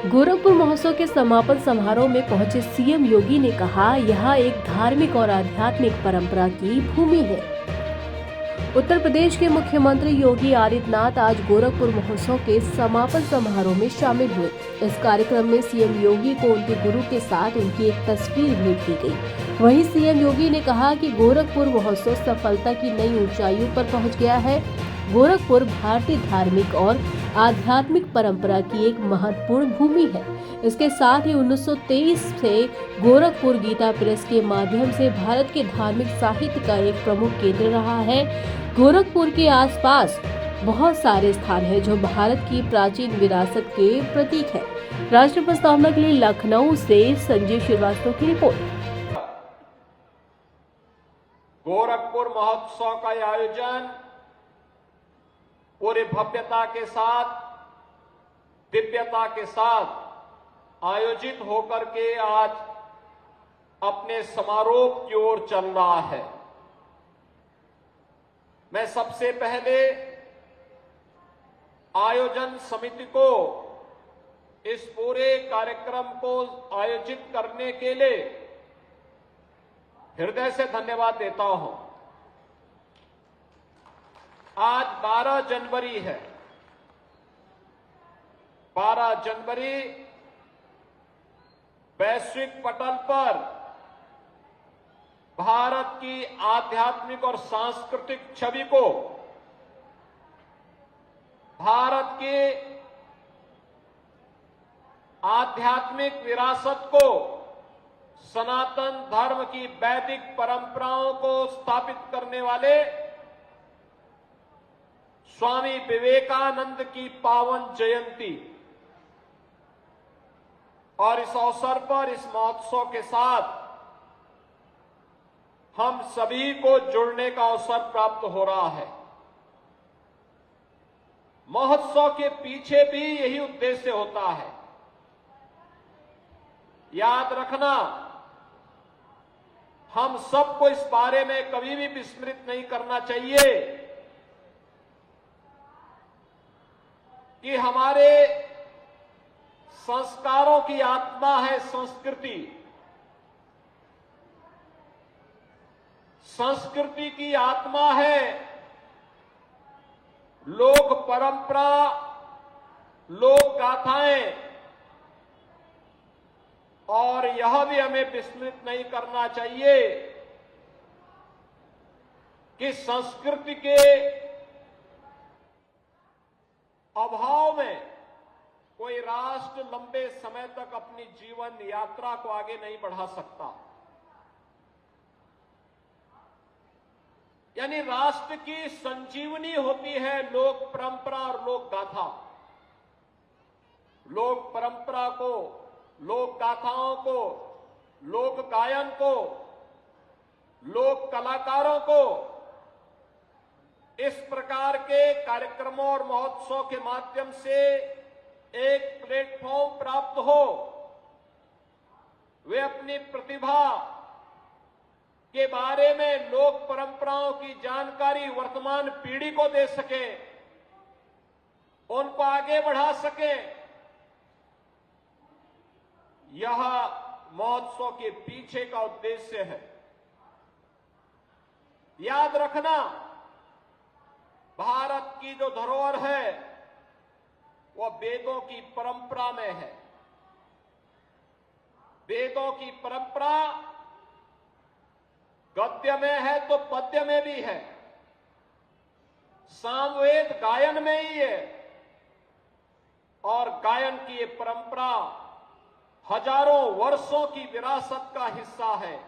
गोरखपुर महोत्सव के समापन समारोह में पहुंचे सीएम योगी ने कहा, यह एक धार्मिक और आध्यात्मिक परंपरा की भूमि है। उत्तर प्रदेश के मुख्यमंत्री योगी आदित्यनाथ आज गोरखपुर महोत्सव के समापन समारोह में शामिल हुए। इस कार्यक्रम में सीएम योगी को उनके गुरु के साथ उनकी एक तस्वीर भेंट की गई। वहीं सीएम योगी ने कहा कि गोरखपुर महोत्सव सफलता की नई ऊंचाइयों पर पहुंच गया है। गोरखपुर भारतीय धार्मिक और आध्यात्मिक परंपरा की एक महत्वपूर्ण भूमि है। इसके साथ ही 1923 से गोरखपुर गीता प्रेस के माध्यम से भारत के धार्मिक साहित्य का एक प्रमुख केंद्र रहा है। गोरखपुर के आसपास बहुत सारे स्थान हैं जो भारत की प्राचीन विरासत के प्रतीक है। राष्ट्र प्रस्तावना के लिए लखनऊ से संजय श्रीवास्तव की रिपोर्ट। गोरखपुर महोत्सव का आयोजन पूरी भव्यता के साथ, दिव्यता के साथ आयोजित होकर के आज अपने समारोह की ओर चल रहा है। मैं सबसे पहले आयोजन समिति को इस पूरे कार्यक्रम को आयोजित करने के लिए हृदय से धन्यवाद देता हूं। आज 12 जनवरी है। 12 जनवरी वैश्विक पटल पर भारत की आध्यात्मिक और सांस्कृतिक छवि को, भारत की आध्यात्मिक विरासत को, सनातन धर्म की वैदिक परंपराओं को स्थापित करने वाले स्वामी विवेकानंद की पावन जयंती और इस अवसर पर इस महोत्सव के साथ हम सभी को जुड़ने का अवसर प्राप्त हो रहा है। महोत्सव के पीछे भी यही उद्देश्य होता है। याद रखना, हम सबको इस बारे में कभी भी विस्मृत नहीं करना चाहिए कि हमारे संस्कारों की आत्मा है संस्कृति। संस्कृति की आत्मा है लोक परंपरा, लोक गाथाएं, और यह भी हमें विस्मृत नहीं करना चाहिए कि संस्कृति के अभाव में कोई राष्ट्र लंबे समय तक अपनी जीवन यात्रा को आगे नहीं बढ़ा सकता। यानी राष्ट्र की संजीवनी होती है लोक परंपरा और लोक गाथा। लोक परंपरा को, लोक गाथाओं को, लोक गायन को, लोक कलाकारों को इस प्रकार के कार्यक्रमों और महोत्सव के माध्यम से एक प्लेटफॉर्म प्राप्त हो, वे अपनी प्रतिभा के बारे में लोक परंपराओं की जानकारी वर्तमान पीढ़ी को दे सके, उनको आगे बढ़ा सके। यह महोत्सव के पीछे का उद्देश्य है। याद रखना, भारत की जो धरोहर है वह वेदों की परंपरा में है। वेदों की परंपरा गद्य में है तो पद्य में भी है, सामवेद गायन में ही है, और गायन की ये परंपरा हजारों वर्षों की विरासत का हिस्सा है।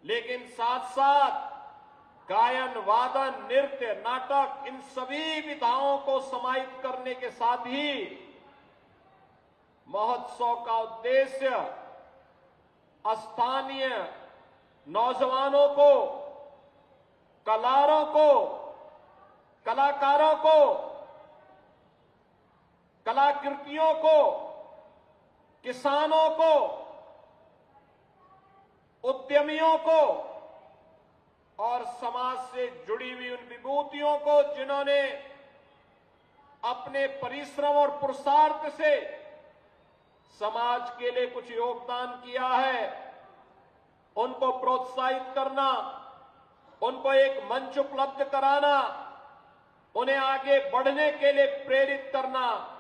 लेकिन साथ साथ गायन, वादन, नृत्य, नाटक, इन सभी विधाओं को समाहित करने के साथ ही महोत्सव का उद्देश्य स्थानीय नौजवानों को, कलाकारों को, कलाकृतियों को, किसानों को, उद्यमियों को और समाज से जुड़ी हुई उन विभूतियों को जिन्होंने अपने परिश्रम और पुरुषार्थ से समाज के लिए कुछ योगदान किया है, उनको प्रोत्साहित करना, उनको एक मंच उपलब्ध कराना, उन्हें आगे बढ़ने के लिए प्रेरित करना,